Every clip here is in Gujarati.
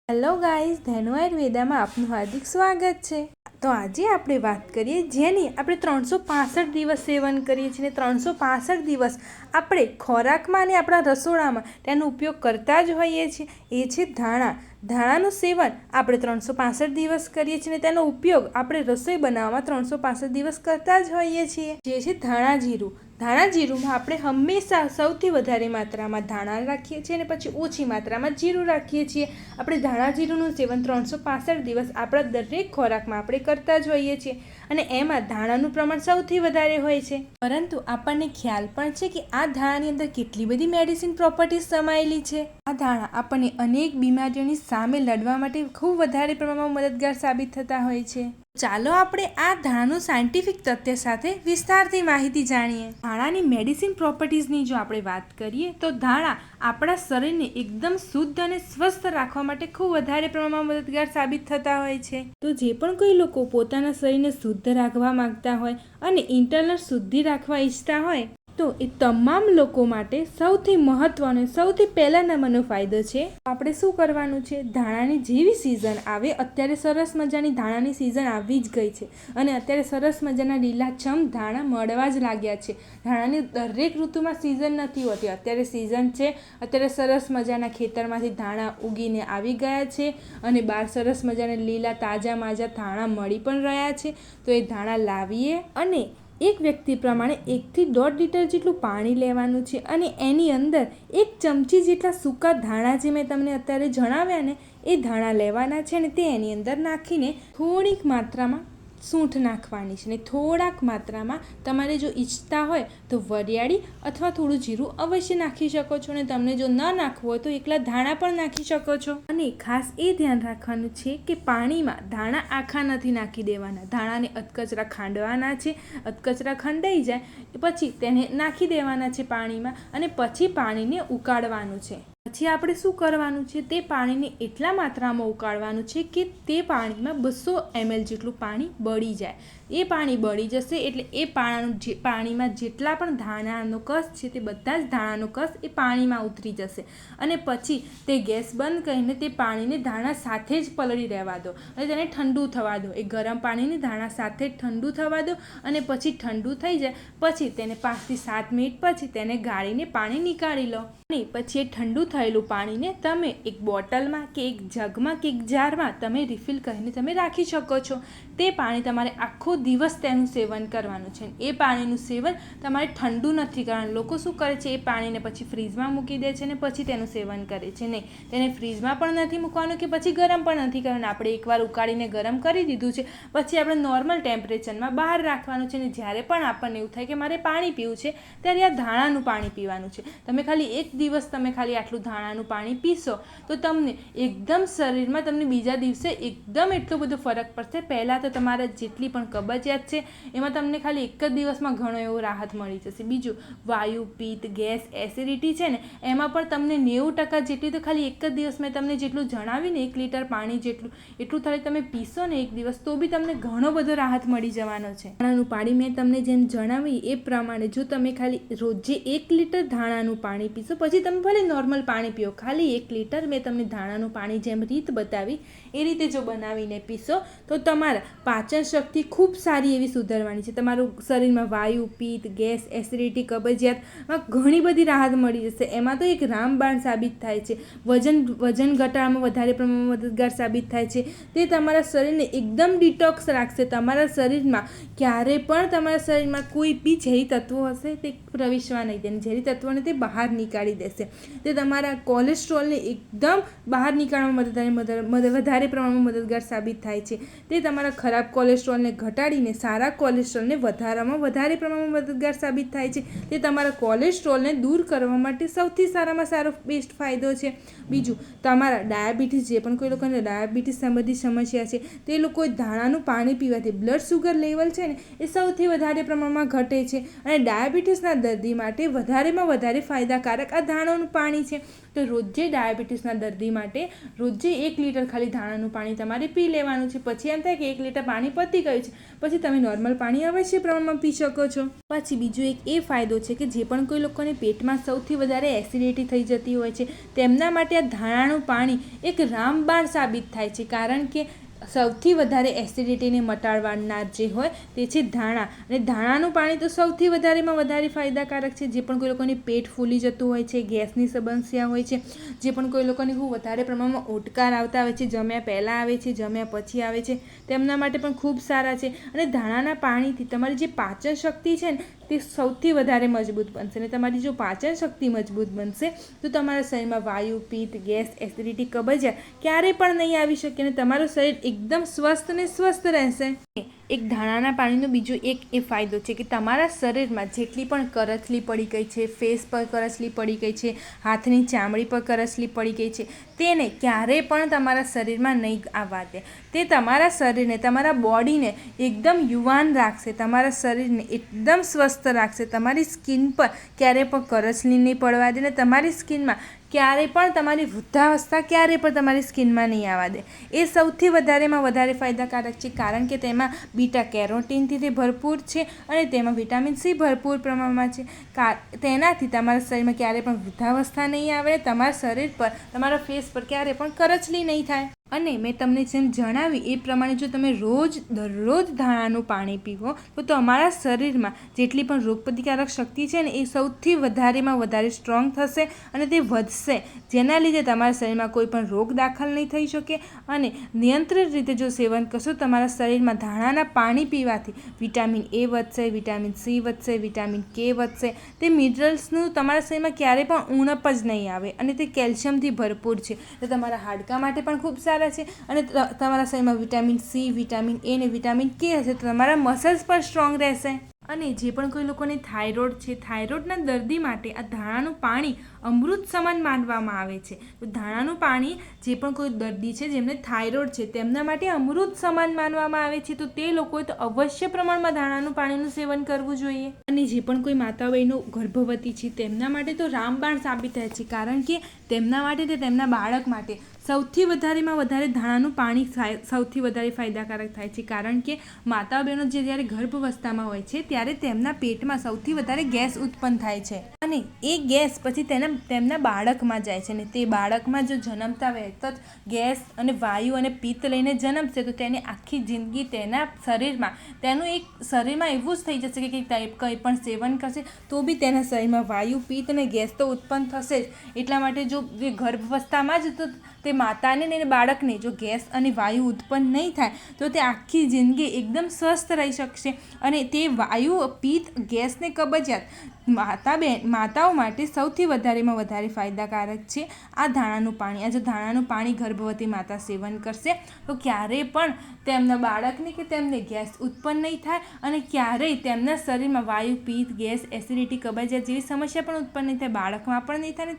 હેલો ગાઈઝ, ધેનુ આયુર્વેદામાં આપનું હાર્દિક સ્વાગત છે। તો આજે આપણે વાત કરીએ જેની આપણે 365 દિવસ સેવન કરીએ છીએ। 365 દિવસ આપણે ખોરાકમાં અને આપણા રસોડામાં તેનો ઉપયોગ કરતા જ હોઈએ છીએ। એ છે ધાણા। ધાણાનું સેવન આપણે 365 દિવસ કરીએ છીએ અને તેનો ઉપયોગ આપણે રસોઈ બનાવવામાં 365 દિવસ કરતા જ હોઈએ છીએ। જે છે ધાણા જીરું। ધાણા જીરુંમાં આપણે હંમેશા સૌથી વધારે માત્રામાં ધાણા રાખીએ છીએ અને પછી ઓછી માત્રામાં જીરું રાખીએ છીએ। આપણે ધાણા જીરુંનું સેવન 365 દિવસ આપણા દરેક ખોરાકમાં આપણે કરતા જ હોઈએ છીએ અને એમાં ધાણાનું પ્રમાણ સૌથી વધારે હોય છે। પરંતુ આપણને ખ્યાલ પણ છે કે આ ધાણાની અંદર કેટલી બધી મેડિસિન પ્રોપર્ટીઝ સમાયેલી છે। આ ધાણા આપણને અનેક બીમારીઓની સામે લડવા માટે ખૂબ વધારે પ્રમાણમાં મદદગાર સાબિત થતા હોય છે। ચાલો આપણે આ ધાણાનું સાયન્ટિફિક તથ્ય સાથે વિસ્તારથી માહિતી જાણીએ। ધાણાની મેડિસિન પ્રોપર્ટીઝની જો આપણે વાત કરીએ તો ધાણા આપણા શરીરને એકદમ શુદ્ધ અને સ્વસ્થ રાખવા માટે ખૂબ વધારે પ્રમાણમાં મદદગાર સાબિત થતા હોય છે। તો જે પણ કોઈ લોકો પોતાના શરીરને શુદ્ધ રાખવા માંગતા હોય અને ઇન્ટરનલ શુદ્ધિ રાખવા ઈચ્છતા હોય તો એ તમામ લોકો માટે સૌથી મહત્વનો સૌથી પહેલા નંબરનો ફાયદો છે। આપણે શું કરવાનું છે, ધાણાની જેવી સિઝન આવે, અત્યારે સરસ મજાની ધાણાની સિઝન આવી જ ગઈ છે અને અત્યારે સરસ મજાના લીલાછમ ધાણા મળવા જ લાગ્યા છે। ધાણાની દરેક ઋતુમાં સિઝન નથી હોતી, અત્યારે સિઝન છે। અત્યારે સરસ મજાના ખેતરમાંથી ધાણા ઉગીને આવી ગયા છે અને બહાર સરસ મજાના લીલા તાજા માજા ધાણા મળી પણ રહ્યા છે। તો એ ધાણા લાવીએ અને એક વ્યક્તિ પ્રમાણે 1 થી 1.5 લીટર જેટલું પાણી લેવાનું છે અને એની અંદર 1 ચમચી જેટલા સૂકા ધાણા જે મેં તમને અત્યારે જણાવ્યા ને એ ધાણા લેવાના છે અને તે એની અંદર નાખીને થોડીક માત્રામાં સૂંઠ નાખવાની છે ને થોડાક માત્રામાં તમારે જો ઈચ્છતા હોય તો વરિયાળી અથવા થોડું જીરું અવશ્ય નાખી શકો છો અને તમને જો ન નાખવું હોય તો એકલા ધાણા પણ નાખી શકો છો। અને ખાસ એ ધ્યાન રાખવાનું છે કે પાણીમાં ધાણા આખા નથી નાખી દેવાના, ધાણાને અધકચરા ખાંડવાના છે। અધકચરા ખંડાઈ જાય પછી તેને નાખી દેવાના છે પાણીમાં અને પછી પાણીને ઉકાળવાનું છે। પછી આપણે શું કરવાનું છે, તે પાણીને એટલા માત્રામાં ઉકાળવાનું છે કે તે પાણીમાં 200 ml જેટલું પાણી બળી જાય। એ પાણી બળી જશે એટલે એ પાણીમાં જેટલા પણ ધાણાનો કસ છે તે બધા જ ધાણાનો કસ એ પાણીમાં ઉતરી જશે અને પછી તે ગેસ બંધ કરીને તે પાણીને ધાણા સાથે જ પલળી રહેવા દો અને તેને ઠંડુ થવા દો। એ ગરમ પાણીને ધાણા સાથે જ ઠંડુ થવા દો અને પછી ઠંડુ થઈ જાય પછી તેને 5 થી 7 મિનિટ પછી તેને ગાળીને પાણી નીકાળી લો અને પછી એ ઠંડુ થયેલું પાણીને તમે એક બોટલમાં કે એક જગમાં કે એક જારમાં તમે રિફિલ કરીને તમે રાખી શકો છો। તે પાણી તમારે આખો દિવસ તેનું સેવન કરવાનું છે। એ પાણીનું સેવન તમારે ઠંડુ નથી કરવાનું। લોકો શું કરે છે, એ પાણીને પછી ફ્રીજમાં મૂકી દે છે અને પછી તેનું સેવન કરે છે। નહીં, તેને ફ્રીજમાં પણ નથી મૂકવાનું કે પછી ગરમ પણ નથી કરવાનું। આપણે એકવાર ઉકાળીને ગરમ કરી દીધું છે પછી આપણે નોર્મલ ટેમ્પરેચરમાં બહાર રાખવાનું છે અને જ્યારે પણ આપણને એવું થાય કે મારે પાણી પીવું છે ત્યારે આ ધાણાનું પાણી પીવાનું છે। તમે ખાલી એક દિવસ તમે ખાલી આટલું ધાણાનું પાણી પીશો તો તમને એકદમ શરીરમાં તમને બીજા દિવસે એકદમ એટલો બધો ફરક પડશે। પહેલાં તો તમારા જેટલી પણ કબજિયાત છે એમાં તમને ખાલી એક જ દિવસમાં ઘણો એવો રાહત મળી જશે। બીજું, વાયુ, પિત્ત, ગેસ, એસિડિટી છે ને એમાં પણ તમને 90% જેટલી તો ખાલી એક જ દિવસ મેં તમને જેટલું જણાવ્યું ને 1 લીટર પાણી જેટલું એટલું ખાલી તમે પીશો ને એક દિવસ તો બી તમને ઘણો બધો રાહત મળી જવાનો છે। ધાણાનું પાણી મેં તમને જેમ જણાવ્યું એ પ્રમાણે જો તમે ખાલી રોજે 1 લીટર ધાણાનું પાણી પીશો, પછી તમે ભલે નોર્મલ પાણી પીઓ, ખાલી 1 લીટર મેં તમને ધાણાનું પાણી જેમ રીત બતાવી એ રીતે જો બનાવીને પીશો તો તમારા પાચન શક્તિ ખૂબ સારી એવી સુધારવાની છે। તમારું શરીરમાં વાયુ, પિત્ત, ગેસ, એસિડિટી, કબજિયાતમાં ઘણી બધી રાહત મળી જશે। એમાં તો એક રામબાણ સાબિત થાય છે। વજન ઘટાડવામાં વધારે પ્રમાણમાં મદદગાર સાબિત થાય છે। તે તમારા શરીરને એકદમ ડિટોક્સ રાખશે। તમારા શરીરમાં ક્યારે પણ તમારા શરીરમાં કોઈ બી ઝેરી તત્વો હશે તે પ્રવેશવા નહીં દે, ઝેરી તત્વોને તે બહાર નીકાળી દેશે। તે તમારા કોલેસ્ટ્રોલને એકદમ બહાર નીકાળવામાં વધારે પ્રમાણમાં મદદગાર સાબિત થાય છે। તે તમારા ખરાબ કોલેસ્ટ્રોલને ઘટાડીને સારા કોલેસ્ટ્રોલને વધારવામાં વધારે પ્રમાણમાં મદદગાર સાબિત થાય છે। તે તમારા કોલેસ્ટ્રોલને દૂર કરવા માટે સૌથી સારામાં સારો બેસ્ટ ફાયદો છે। બીજું, તમારા ડાયાબિટીસ, જે પણ કોઈ લોકોને ડાયાબિટીસ સંબંધિત સમસ્યા છે તે લોકોએ ધાણાનું પાણી પીવાથી બ્લડ શુગર લેવલ છે ને એ સૌથી વધારે પ્રમાણમાં ઘટે છે અને ડાયાબિટીસના દર્દી માટે વધારેમાં વધારે ફાયદાકારક આ ધાણાનું પાણી છે। તો રોજે ડાયાબિટીસના દર્દી માટે રોજે 1 લીટર ખાલી ધાણાનું પાણી તમારે પી લેવાનું છે. પછી એમ થાય કે 1 લીટર પાણી પતી ગયું છે, પછી તમે નોર્મલ પાણી અવશ્ય પ્રમાણમાં પી શકો છો. પછી બીજો એક એ ફાયદો છે કે જે પણ કોઈ લોકોને પેટમાં સૌથી વધારે એસિડિટી થઈ જતી હોય છે તેમના માટે આ ધાણાનું પાણી એક રામબાણ સાબિત થાય છે. કારણ કે સૌથી વધારે એસિડિટીને મટાડવાનાર જે હોય તે છે ધાણા, અને ધાણાનું પાણી તો સૌથી વધારેમાં વધારે ફાયદાકારક છે. જે પણ કોઈ લોકોને પેટ ફૂલી જતું હોય છે, ગેસની સમસ્યા હોય છે, જે પણ કોઈ લોકોને ખૂબ વધારે પ્રમાણમાં ઓડકાર આવતા હોય છે, જમ્યા પહેલાં આવે છે, જમ્યા પછી આવે છે, તેમના માટે પણ ખૂબ સારા છે. અને ધાણાના પાણીથી તમારી જે પાચન શક્તિ છે ને તે સૌથી વધારે મજબૂત બનશે. અને તમારી જો પાચન શક્તિ મજબૂત બનશે તો તમારા શરીરમાં વાયુ, પિત્ત, ગેસ, એસિડિટી, કબજિયાત ક્યારેય પણ નહીં આવી શકે અને તમારું શરીર એકદમ સ્વસ્થ ને સ્વસ્થ રહેશે. એક ધાણાના પાણીનો બીજો એક એ ફાયદો છે કે તમારા શરીરમાં જેટલી પણ કરચલી પડી ગઈ છે, ફેસ પર કરચલી પડી ગઈ છે, હાથની ચામડી પર કરચલી પડી ગઈ છે, તેને ક્યારેય પણ તમારા શરીરમાં નહીં આવવા દે. તે તમારા શરીરને, તમારા બોડીને એકદમ યુવાન રાખશે, તમારા શરીરને એકદમ સ્વસ્થ રાખશે. તમારી સ્કિન પર ક્યારેય પણ કરચલી નહીં પડવા દે ને તમારી સ્કિનમાં ક્યારેય પણ તમારી વૃદ્ધાવસ્થા ક્યારેય પણ તમારી સ્કિનમાં નહીં આવવા દે. એ સૌથી વધારેમાં વધારે ફાયદાકારક છે. કારણ કે તેમાં બીટા કેરોટીનથી તે ભરપૂર છે અને તેમાં વિટામિન સી ભરપૂર પ્રમાણમાં છે. તેનાથી તમારા શરીરમાં ક્યારેય પણ વૃદ્ધાવસ્થા નહીં આવે, તમારા શરીર પર, તમારા ફેસ પર ક્યારેય પણ કરચલી નહીં થાય. અને મેં તમને જેમ જણાવ્યું એ પ્રમાણે જો તમે દરરોજ ધાણાનું પાણી પીવો તો તમારા શરીરમાં જેટલી પણ રોગપ્રતિકારક શક્તિ છે ને એ સૌથી વધારેમાં વધારે સ્ટ્રોંગ થશે અને તે વધશે, જેના લીધે તમારા શરીરમાં કોઈ પણ રોગ દાખલ નહીં થઈ શકે. અને નિયંત્રિત રીતે જો સેવન કરશો તમારા શરીરમાં ધાણાના પાણી પીવાથી વિટામિન એ વધશે, વિટામિન સી વધશે, વિટામિન કે વધશે. તે મિનરલ્સનું તમારા શરીરમાં ક્યારેય પણ ઉણપ જ નહીં આવે અને તે કેલ્શિયમથી ભરપૂર છે. તો તમારા હાડકા માટે પણ ખૂબ સારું છે. અને તમારા શરીરમાં વિટામિન સી, વિટામિન એ અને વિટામિન કે હશે તો તમારા મસલ્સ પણ સ્ટ્રોંગ રહેશે. અને જે પણ કોઈ લોકોને થાઇરોઇડ છે, થાઇરોઇડના દર્દી માટે આ ધાણાનું પાણી અમૃત સમાન માનવામાં આવે છે. તો ધાણાનું પાણી જે પણ કોઈ દર્દી છે જેમને થાઇરોઇડ છે તેમના માટે અમૃત સમાન માનવામાં આવે છે. તો તે લોકોએ તો અવશ્ય પ્રમાણમાં ધાણાનું પાણીનું સેવન કરવું જોઈએ. અને જે પણ કોઈ માતા બહેનો ગર્ભવતી છે તેમના માટે તો રામબાણ સાબિત થાય છે. કારણ કે તેમના માટે તે તેમના બાળક માટે સૌથી વધારેમાં વધારે ધાણાનું પાણી સૌથી વધારે ફાયદાકારક થાય છે. કારણ કે માતા બહેનો જે જ્યારે ગર્ભાવસ્થામાં હોય છે ત્યારે તેમના પેટમાં સૌથી વધારે ગેસ ઉત્પન્ન થાય છે અને એ ગેસ પછી તેમના બાળકમાં જાય છે. અને તે બાળકમાં જો જન્મતા વહેત જ ગેસ અને વાયુ અને પિત્ત લઈને જન્મશે તો તેને આખી જિંદગી તેના શરીરમાં એવું જ થઈ જશે કે કંઈ પણ સેવન કરશે તો બી તેના શરીરમાં વાયુ, પિત્ત અને ગેસ તો ઉત્પન્ન થશે જ. એટલા માટે જો ગર્ભાવસ્થામાં જ તો તે માતાને અને બાળકને જો ગેસ અને વાયુ ઉત્પન્ન નહીં થાય તો તે આખી જિંદગી એકદમ સ્વસ્થ રહી શકશે. અને તે વાયુ, પિત્ત, ગેસ ને કબજિયાત માતાઓ માટે સૌથી વધારેમાં વધારે ફાયદાકારક છે આ ધાણાનું પાણી. આ જો ધાણાનું પાણી ગર્ભવતી માતા સેવન કરશે તો ક્યારેય પણ તેમના બાળકને કે તેમને ગેસ ઉત્પન્ન નહીં થાય અને ક્યારેય તેમના શરીરમાં વાયુ, પિત્ત, ગેસ, એસિડિટી, કબજિયાત જેવી સમસ્યા પણ ઉત્પન્ન નહીં થાય. બાળકમાં પણ નહીં થાય અને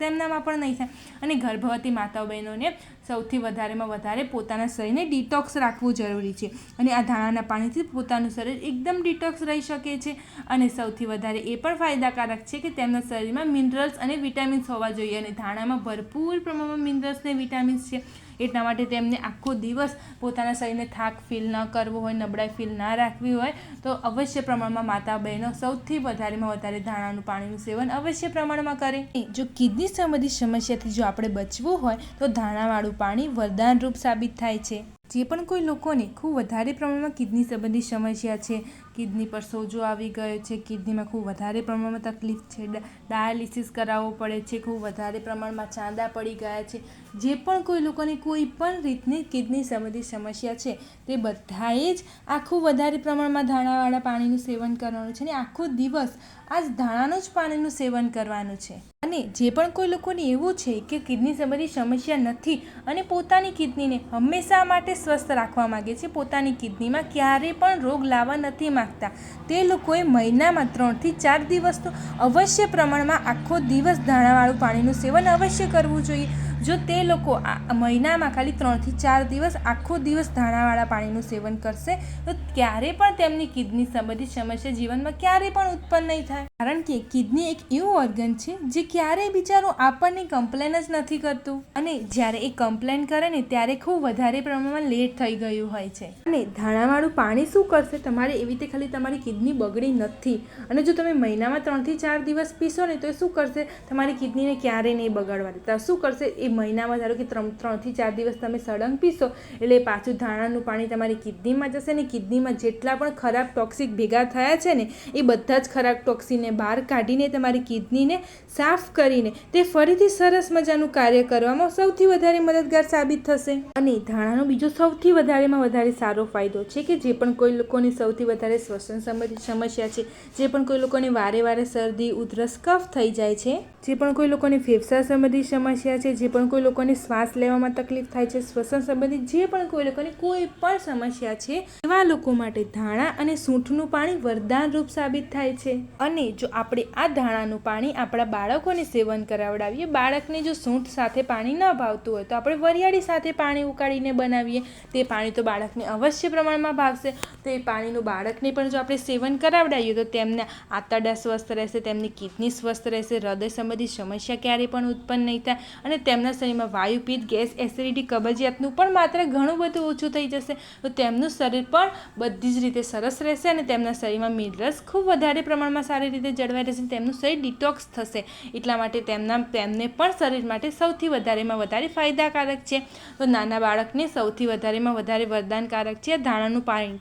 તેમનામાં પણ નહીં થાય. અને ગર્ભવતી માતાઓ બહેનોને સૌથી વધારેમાં વધારે પોતાના શરીરને ડિટોક્સ રાખવું જરૂરી છે. અને આ ધાણાના પાણીથી પોતાનું શરીર એકદમ ડિટોક્સ રહી શકે છે. અને સૌથી વધારે એ પણ ફાયદાકારક છે કે તેમના શરીરમાં મિનરલ્સ અને વિટામિન્સ હોવા જોઈએ. અને ધાણામાં ભરપૂર પ્રમાણમાં મિનરલ્સ અને વિટામિન્સ છે. એટલા માટે તેમને આખો દિવસ પોતાના શરીરને થાક ફીલ ન કરવો હોય, નબળાઈ ફીલ ના રાખવી હોય તો અવશ્ય પ્રમાણમાં માતા બહેનો સૌથી વધારેમાં વધારે ધાણાનું પાણીનું સેવન અવશ્ય પ્રમાણમાં કરે. જો કિડની સંબંધિત સમસ્યાથી જો આપણે બચવું હોય તો ધાણાવાળું પાણી વરદાનરૂપ સાબિત થાય છે. જે પણ કોઈ લોકોને ખૂબ વધારે પ્રમાણમાં કિડની સંબંધિત સમસ્યા છે, કિડની પર સોજો આવી ગયો છે, કિડનીમાં ખૂબ વધારે પ્રમાણમાં તકલીફ છે, ડાયાલિસિસ કરાવવો પડે છે, ખૂબ વધારે પ્રમાણમાં ચાંદા પડી ગયા છે, જે પણ કોઈ લોકોને કોઈ પણ રીતની કિડની સંબંધિત સમસ્યા છે તે બધાએ જ આખું વધારે પ્રમાણમાં ધાણાવાળા પાણીનું સેવન કરવાનું છે. અને આખો દિવસ આ જ ધાણાનું જ પાણીનું સેવન કરવાનું છે. અને જે પણ કોઈ લોકોને એવું છે કે કિડની સંબંધિત સમસ્યા નથી અને પોતાની કિડનીને હંમેશા માટે સ્વસ્થ રાખવા માગે છે, પોતાની કિડનીમાં ક્યારેય પણ રોગ લાવવા નથી માગતા, તે લોકોએ મહિનામાં 3 થી 4 દિવસ તો અવશ્ય પ્રમાણમાં આખો દિવસ ધાણાવાળું પાણીનું સેવન અવશ્ય કરવું જોઈએ. જો તે લોકો આ મહિનામાં ખાલી 3 થી 4 દિવસ આખો દિવસ ધાણાવાળા પાણીનું સેવન કરશે તો ક્યારે પણ તેમની કિડની સંબંધિત સમસ્યા જીવનમાં ક્યારેય પણ ઉત્પન્ન નહીં થાય, કારણ કે કિડની એક એવું ઓર્ગન છે જે ક્યારેય બિચારું આપણને કમ્પ્લેન જ નથી કરતું, અને જ્યારે એ કમ્પ્લેન કરે ને ત્યારે ખૂબ વધારે પ્રમાણમાં લેટ થઈ ગયું હોય છે. અને ધાણાવાળું પાણી શું કરશે, તમારે એવી રીતે ખાલી તમારી કિડની બગડી નથી, અને જો તમે મહિનામાં 3 થી 4 દિવસ પીશો ને તો એ શું કરશે, તમારી કિડનીને ક્યારેય નહીં બગાડવા દેતા. શું કરશે, એ મહિનામાં ધારો કે 3 થી 4 દિવસ તમે સળંગ પીશો એટલે પાછું ધાણાનું પાણી તમારી કિડનીમાં જશે ને કિડનીમાં જેટલા પણ ખરાબ ટોક્સિક ભેગા થયા છે ને એ બધા જ ખરાબ ટોક્સિનને બહાર કાઢીને તમારી કિડનીને સાફ કરીને તે ફરીથી સરસ મજાનું કાર્ય કરવામાં સૌથી વધારે મદદગાર સાબિત થશે. અને ધાણાનો બીજો સૌથી વધારે સારો ફાયદો છે કે જે પણ કોઈ લોકોને સૌથી વધારે શ્વસન સંબંધિત સમસ્યા છે, જે પણ કોઈ લોકોને વારે શરદી ઉધરસ કફ થઈ જાય છે, જે પણ કોઈ લોકોને ફેફસા સંબંધિત સમસ્યા છે, જે પણ કોઈ લોકોને શ્વાસ લેવામાં તકલીફ થાય છે, શ્વસન સંબંધિત જે પણ કોઈ લોકોને કોઈ પણ સમસ્યા છે, એવા લોકો માટે ધાણા અને સૂંઠનું પાણી વરદાન રૂપ સાબિત થાય છે. અને જો આપણે આ ધાણાનું પાણી આપણા બાળકોને સેવન કરાવડાવીએ, બાળકને જો સૂંઠ સાથે પાણી ન ભાવતું હોય તો આપણે વરિયાળી સાથે પાણી ઉકાળીને બનાવીએ, તે પાણી તો બાળકને અવશ્ય પ્રમાણમાં ભાવશે. તો એ પાણીનું બાળકને પણ જો આપણે સેવન કરાવડાવીએ તો તેમના આંતરડા સ્વસ્થ રહેશે, તેમની કિડની સ્વસ્થ રહેશે, હૃદય સંબંધિત સમસ્યા ક્યારેય પણ ઉત્પન્ન નહીં થાય, અને તેમના શરીરમાં વાયુ, પિત્ત, ગેસ, એસિડિટી, કબજિયાતનું પણ માત્ર ઘણું બધું ઓછું થઈ જશે. તો તેમનું શરીર પણ બધી જ રીતે સરસ રહેશે, અને તેમના શરીરમાં મિનરલ્સ ખૂબ વધારે પ્રમાણમાં સારી રીતે જળવાઈ રહેશે, તેમનું શરીર ડિટોક્સ થશે. એટલા માટે તેમને પણ શરીર માટે સૌથી વધારે ફાયદાકારક છે. તો નાના બાળકને સૌથી વધારે વરદાનકારક છે ધાણાનું પાણી.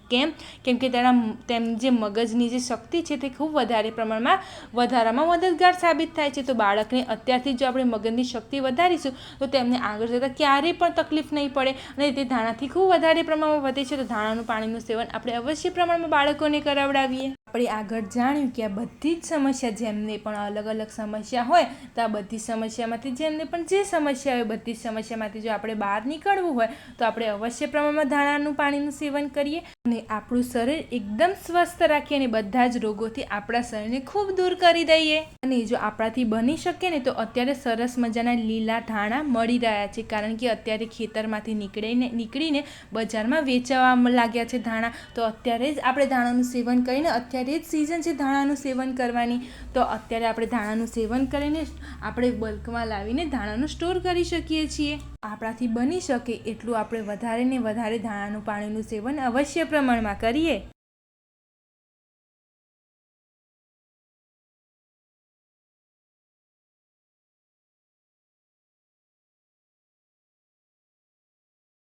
કેમ કે તેમની જે મગજની જે શક્તિ છે તે ખૂબ વધારે પ્રમાણમાં વધારામાં મદદગાર સાબિત થાય છે. તો બાળકને અત્યારથી જો આપણે મગજની શક્તિ વધારીશું તો તેમને આગળ જતાં ક્યારેય પણ તકલીફ નહીં પડે, અને તે ધાણાથી ખૂબ વધારે પ્રમાણમાં વધે છે. તો ધાણાનું પાણીનું સેવન આપણે અવશ્ય પ્રમાણમાં બાળકોને કરાવડાવીએ. આપણે આગળ જાણ્યું કે આ બધી જ સમસ્યા, જેમને પણ અલગ સમસ્યા હોય તો આ બધી સમસ્યામાંથી જેમને પણ જે સમસ્યા હોય બધી સમસ્યામાંથી જો આપણે બહાર નીકળવું હોય તો આપણે અવશ્ય પ્રમાણમાં ધાણાનું પાણીનું સેવન કરીએ અને આપણું શરીર એકદમ સ્વસ્થ રાખીએ અને બધા જ રોગોથી આપણા શરીરને ખૂબ દૂર કરી દઈએ. અને જો આપણાથી બની શકે ને તો અત્યારે સરસ મજાના લીલા ધાણા મળી રહ્યા છે, કારણ કે અત્યારે ખેતરમાંથી નીકળીને બજારમાં વેચવા લાગ્યા છે ધાણા. તો અત્યારે જ આપણે ધાણાનું સેવન કરીને, અત્યારે જ સિઝન છે ધાણાનું સેવન કરવાની, તો અત્યારે આપણે ધાણાનું સેવન કરીને આપણે બલ્કમાં લાવીને ધાણાનું સ્ટોર કરી શકીએ છીએ. આપણાથી બની શકે એટલું આપણે વધારે ને વધારે ધાણાનું પાણીનું સેવન અવશ્ય પ્રમાણમાં કરીએ.